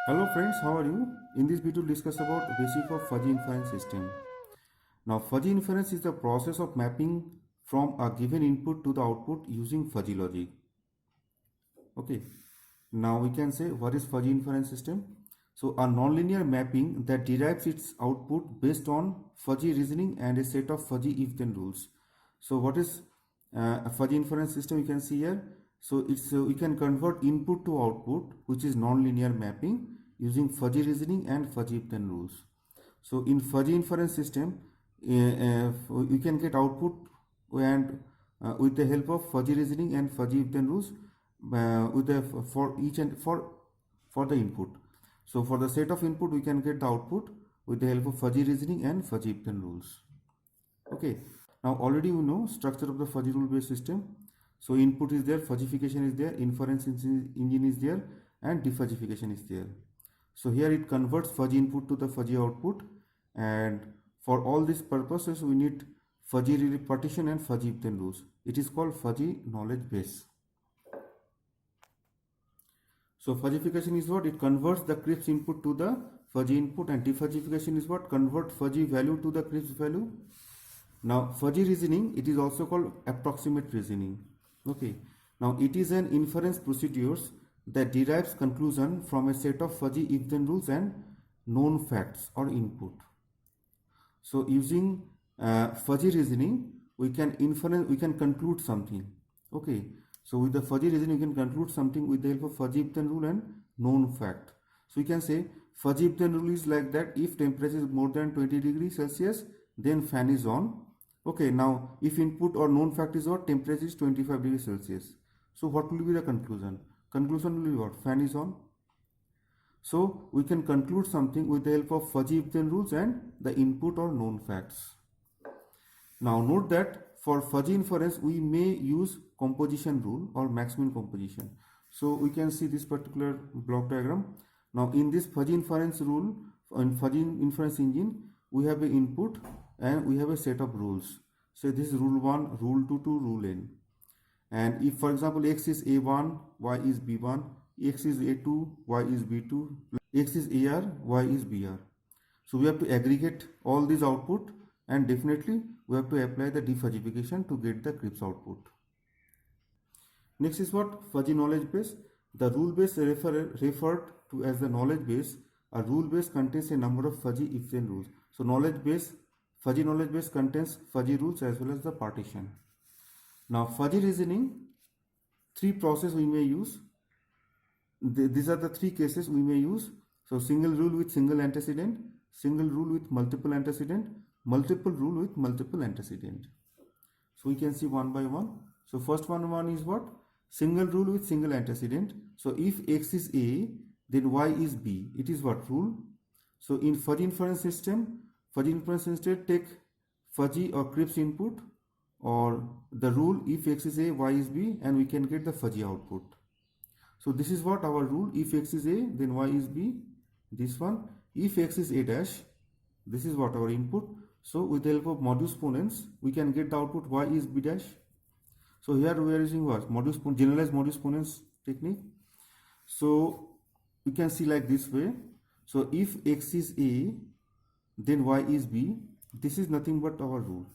Hello friends, how are you? In this video, we'll discuss about basic of fuzzy inference system. Now, fuzzy inference is the process of mapping from a given input to the output using fuzzy logic. Okay. Now we can say what is fuzzy inference system? So a nonlinear mapping that derives its output based on fuzzy reasoning and a set of fuzzy if-then rules. So what is a fuzzy inference system? You can see here. So it's we can convert input to output, which is nonlinear mapping, using fuzzy reasoning and fuzzy if-then rules. So in fuzzy inference system, we can get output and with the help of fuzzy reasoning and fuzzy if-then rules with the for each and for the input. So for the set of input, we can get the output with the help of fuzzy reasoning and fuzzy if-then rules. Okay. Now already you know structure of the fuzzy rule based system. So input is there, fuzzification is there, inference engine is there, and defuzzification is there. So here it converts fuzzy input to the fuzzy output, and for all these purposes we need fuzzy partition and fuzzy if-then rules. It is called fuzzy knowledge base. So fuzzification is what? It converts the crisp input to the fuzzy input, and defuzzification is what? Convert fuzzy value to the crisp value. Now fuzzy reasoning, it is also called approximate reasoning. Okay. Now it is an inference procedures that derives conclusion from a set of fuzzy if-then rules and known facts or input. So using fuzzy reasoning, we can conclude something. Okay. So with the fuzzy reasoning, you can conclude something with the help of fuzzy if-then rule and known fact. So we can say fuzzy if-then rule is like that: if temperature is more than 20 degrees Celsius, then fan is on. Okay, now if input or known fact is what? Temperature is 25 degrees Celsius. So what will be the conclusion? Conclusion will be what? Fan is on. So we can conclude something with the help of fuzzy if-then rules and the input or known facts. Now note that for fuzzy inference, we may use composition rule or maximum composition. So we can see this particular block diagram. Now in this fuzzy inference rule, in fuzzy inference engine, we have an input and we have a set of rules. So this is rule 1, rule 2 to rule n. And if for example x is a1, y is b1, x is a2, y is b2, x is ar, y is br. So we have to aggregate all these output, and definitely we have to apply the defuzzification to get the crisp output. Next is what? Fuzzy knowledge base. The rule base referred to as the knowledge base. A rule base contains a number of fuzzy if-then rules. So knowledge base, fuzzy knowledge base contains fuzzy rules as well as the partition. Now fuzzy reasoning, three processes we may use. These are the three cases we may use. So single rule with single antecedent, single rule with multiple antecedent, multiple rule with multiple antecedent. So we can see one by one. So first one is what? Single rule with single antecedent. So if x is a, then y is b. It is what? Rule. So in fuzzy inference system, take fuzzy or crisp input, or the rule if x is a, y is b, and we can get the fuzzy output. So this is what our rule: if x is a, then y is b. This one, if x is a dash, this is what our input. So with the help of modus ponens, we can get the output y is b dash. So here we are using what? Generalized modus ponens technique. So you can see like this way. So if x is a, then y is b. This is nothing but our rule.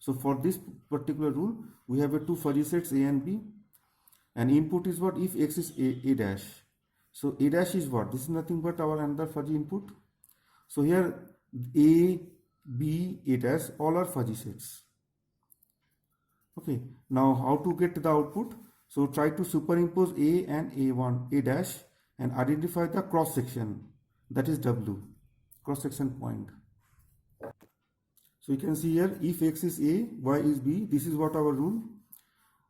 So for this particular rule, we have a two fuzzy sets a and b, and input is what? If x is a dash. So a dash is what? This is nothing but our another fuzzy input. So here a, b, a dash, all are fuzzy sets. Okay, now how to get the output? So try to superimpose a and a1, a dash, and identify the cross section, that is w, cross section point. So you can see here, if x is a, y is b, this is what our rule.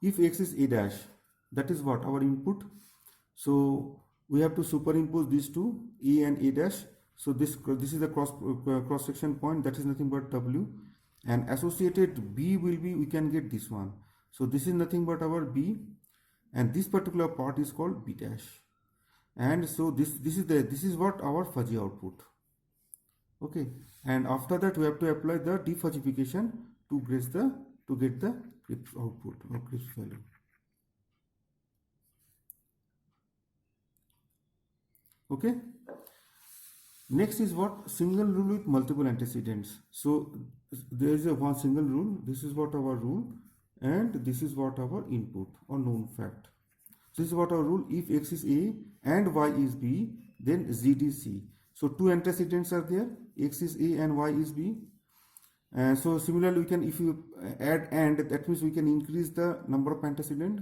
If x is a dash, that is what? Our input. So we have to superimpose these two, a and a dash. So this is the cross section point, that is nothing but w, and associated b will be, we can get this one. So this is nothing but our b, and this particular part is called b dash. And so this is what our fuzzy output. Okay, and after that we have to apply the defuzzification to get the crisp output or crisp value. Okay. Next is what? Single rule with multiple antecedents. So there is a one single rule. This is what our rule, and this is what our input or known fact. This is what our rule. If x is a and y is b, then z is c. So two antecedents are there. X is a and y is b. And so similarly, we can, if you add and, that means we can increase the number of antecedent.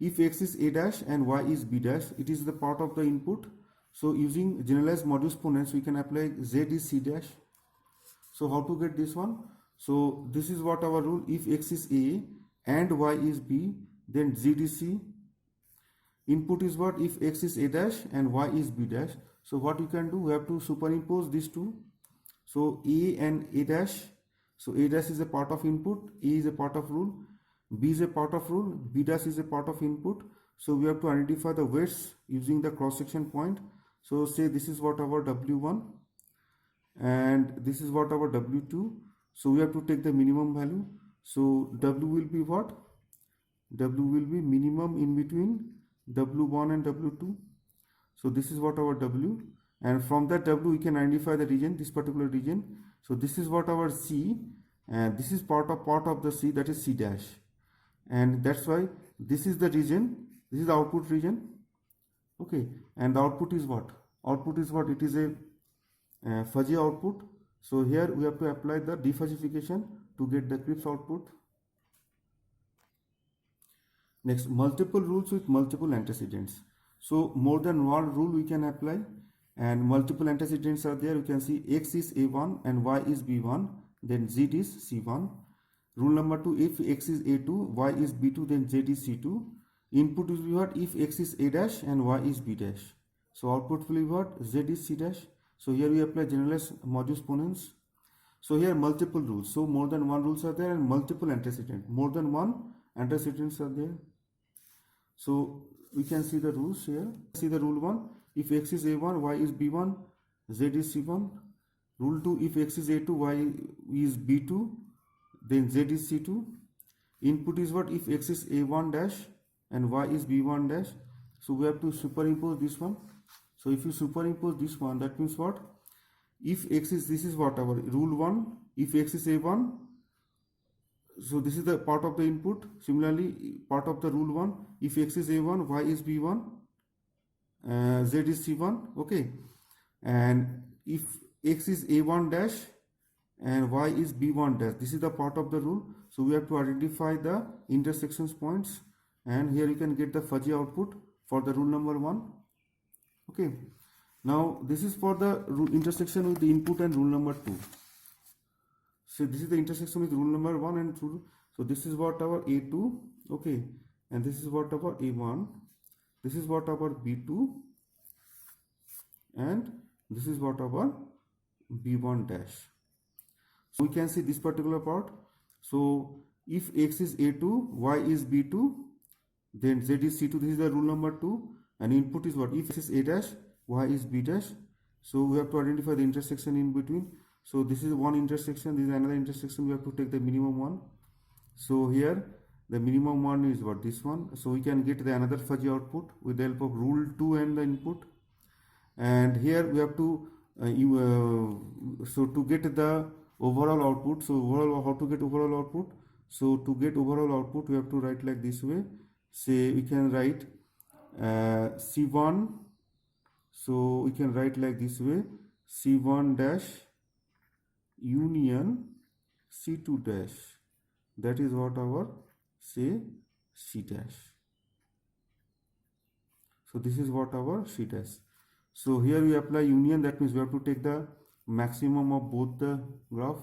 If x is a dash and y is b dash, it is the part of the input. So using generalized modulus ponens, we can apply z is c dash. So how to get this one? So this is what our rule. If x is a and y is b, then z is c. Input is what? If x is a dash and y is b dash. So what you can do? We have to superimpose these two. So a and a dash. So a dash is a part of input, a is a part of rule, b is a part of rule, b dash is a part of input. So we have to identify the weights using the cross section point. So say this is what our W1 and this is what our W2. So we have to take the minimum value. So W will be what? W will be minimum in between W1 and W2. So this is what our W, and from that W we can identify the region, this particular region. So this is what our C, and this is part of the C, that is C dash, and that's why this is the region, this is the output region. Okay, and the output is what? Output is what? It is a fuzzy output. So here we have to apply the defuzzification to get the crisp output. Next, multiple rules with multiple antecedents. So more than one rule we can apply, and multiple antecedents are there. You can see x is a1 and y is b1, then z is c1. Rule number 2, if x is a2, y is b2, then z is c2. Input will be what? If x is a dash and y is b dash. So output will be what? Z is c dash. So here we apply generalized modulus ponens. So here multiple rules. So more than one rules are there, and multiple antecedent. More than one antecedents are there. So we can see the rules here. See the rule 1. If x is a1, y is b1, z is c1. Rule 2. If x is a2, y is b2, then z is c2. Input is what? If x is a1 dash and y is b1 dash. So we have to superimpose this one. So if you superimpose this one, that means what? If x is, this is what our rule 1. If x is a1, so this is the part of the input. Similarly, part of the rule 1. If x is a1, y is b1, z is c1. Okay, and if x is a1 dash and y is b1 dash, this is the part of the rule. So we have to identify the intersections points, and here you can get the fuzzy output for the rule number 1. Okay, now this is for the intersection with the input and rule number 2. So this is the intersection with rule number 1 and 2. So this is what our a2, okay, and this is what our a1, this is what our b2, and this is what our b1 dash. So we can see this particular part. So if x is a2, y is b2, then z is c2. This is the rule number 2, and input is what? If x is a dash, y is b dash. So we have to identify the intersection in between. So this is one intersection, this is another intersection. We have to take the minimum one. So here the minimum one is what? This one. So we can get the another fuzzy output with the help of rule 2 and the input. And here we have to so to get the overall output. So overall, how to get overall output? So to get overall output, we have to write like this way. Say we can write C1. So we can write like this way: C1 dash union C2 dash. That is what our say C dash. So this is what our C dash. So here we apply union. That means we have to take the maximum of both the graph.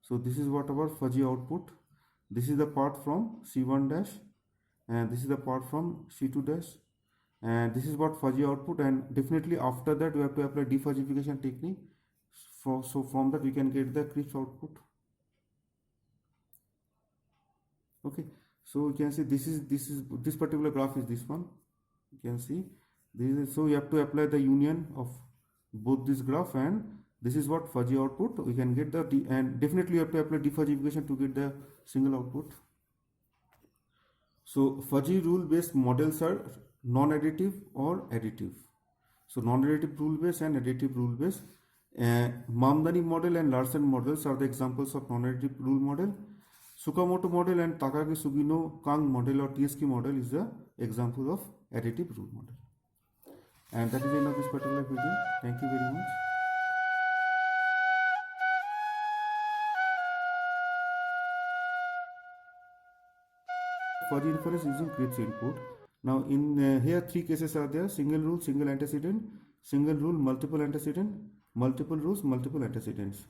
So this is what our fuzzy output. This is the part from C1 dash, and this is the part from C2 dash, and this is what fuzzy output. And definitely after that we have to apply defuzzification technique. So from that we can get the crisp output. Okay, so you can see this particular graph is this one. You can see this is, so you have to apply the union of both this graph, and this is what fuzzy output we can get the and definitely you have to apply defuzzification to get the single output. So fuzzy rule based models are non-additive or additive. So non-additive rule base and additive rule base. Mamdani model and Larson models are the examples of non-additive rule model. Tsukamoto model and Takagi Sugino Kang model or TSK model is the example of additive rule model. And that is the end of this particular video. Thank you very much. Fuzzy inference using Cripps input. Now in here three cases are there: single rule, single antecedent; single rule, multiple antecedent; multiple rules, multiple antecedents.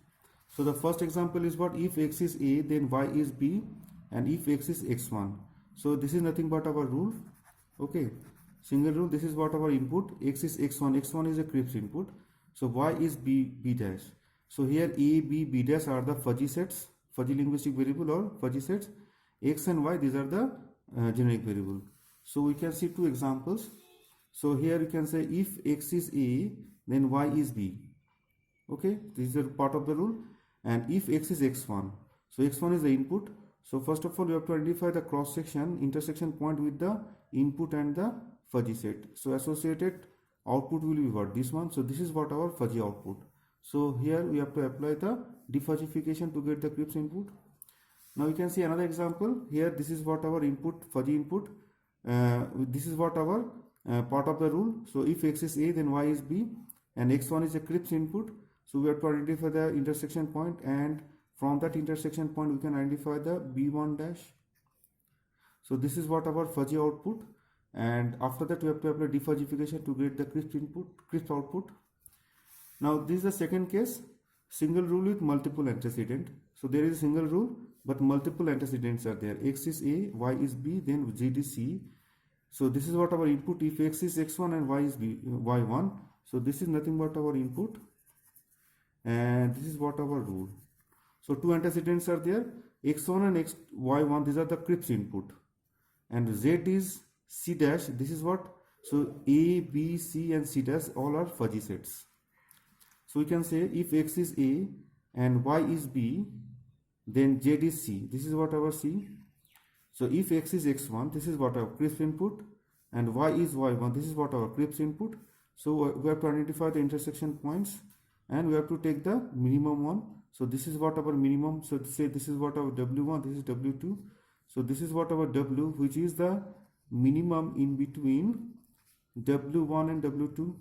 So the first example is what? If x is a, then y is b, and if x is x1. So this is nothing but our rule. Okay, single rule. This is what our input. X is x1. X1 is a Cripps input. So y is b dash. So here a, b, b dash are the fuzzy sets, fuzzy linguistic variable or fuzzy sets. X and y, these are the generic variable. So we can see two examples. So here you can say if x is a, then y is b. Okay, this is a part of the rule. And if x is x1, so x1 is the input. So first of all, you have to identify the cross section, intersection point with the input and the fuzzy set. So associated output will be what? This one. So this is what our fuzzy output. So here we have to apply the defuzzification to get the Cripps input. Now you can see another example. Here this is what our input, fuzzy input. This is what our part of the rule. So if x is a, then y is b, and x1 is a Cripps input. So we have to identify the intersection point, and from that intersection point we can identify the b1 dash. So this is what our fuzzy output, and after that we have to apply defuzzification to get the Cripps input, Cripps output. Now this is the second case, single rule with multiple antecedent. So there is a single rule, but multiple antecedents are there. X is a, y is b, then z is c. So this is what our input. If x is x1 and y is b, y1. So this is nothing but our input, and this is what our rule. So two antecedents are there, x1 and y1. These are the Cripps input, and z is c dash. This is what? So a, b, c, and c dash all are fuzzy sets. So we can say if x is a and y is b, then z is c. This is what our c. So if x is x1, this is what our Cripps input, and y is y1. This is what our Cripps input. So we have to identify the intersection points, and we have to take the minimum one. So this is what our minimum. So say this is what our w1, this is w2. So this is what our w, which is the minimum in between w1 and w2.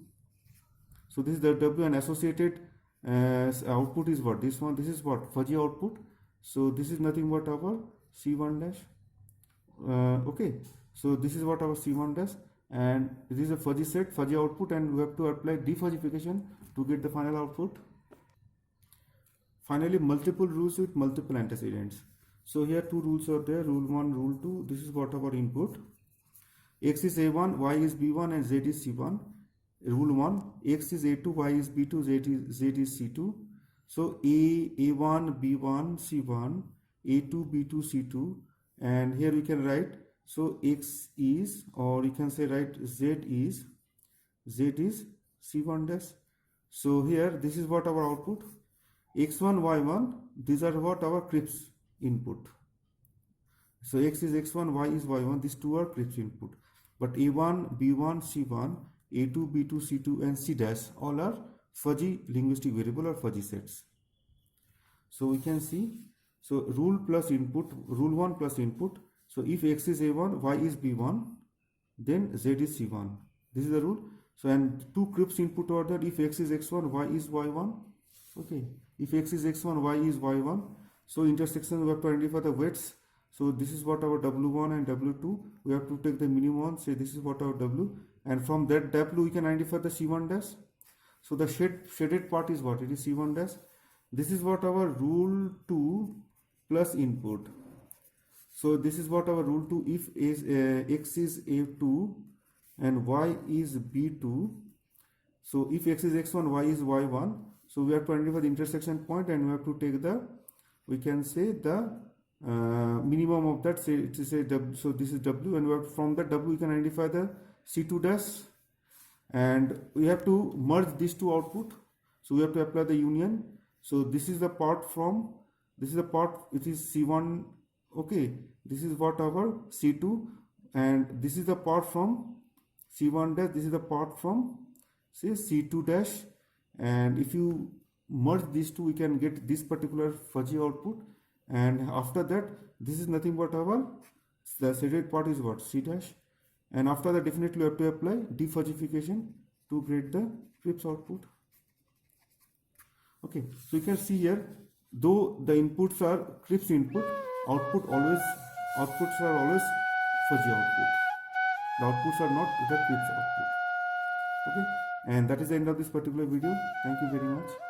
So this is the w, and associated output is what? This one. This is what? Fuzzy output. So this is nothing but our c1 dash. Okay. So this is what our c1 dash, and this is a fuzzy set, fuzzy output, and we have to apply defuzzification to get the final output. Finally, multiple rules with multiple antecedents. So here two rules are there, rule 1, rule 2. This is what our input. X is a1, y is b1, and z is c1. Rule 1, x is a2, y is b2, z is c2. So a1, b1, c1, a2, b2, c2, and here we can write, so x is, or you can say write z is c1 dash. So here this is what our output. x1, y1, these are what our Cripps input. So x is x1, y is y1, these two are Cripps input. But a1, b1, c1, a2, b2, c2, and c dash all are fuzzy linguistic variable or fuzzy sets. So we can see, so rule plus input, rule 1 plus input. So if x is a1, y is b1, then z is c1. This is the rule. So and two Cripps input order. If x is x1, y is y1. Okay. If x is x1, y is y1. So intersection we have to identify the weights. So this is what our w1 and w2. We have to take the minimum one. Say this is what our w, and from that w we can identify the c1 dash. So the shaded part is what? It is c1 dash. This is what our rule 2 plus input. So this is what our rule 2. If x is a2 and y is b2. So if x is x1, y is y1. So we have to identify the intersection point, and we have to take the, we can say the minimum of that. Say w. So this is w, and we have, from that w we can identify the c2 dash, and we have to merge these two output. So we have to apply the union. So this is the part from, this is the part, it is c1. Okay, this is what our c2, and this is the part from c1 dash, this is the part from say C2 dash, and if you merge these two, we can get this particular fuzzy output. And after that, this is nothing but our, the shaded part is what, C dash, and after that definitely you have to apply defuzzification to get the Cripps output. Okay, so you can see here, though the inputs are Cripps input, outputs are always fuzzy output. The outputs are not the Cripps output. Okay, and that is the end of this particular video. Thank you very much.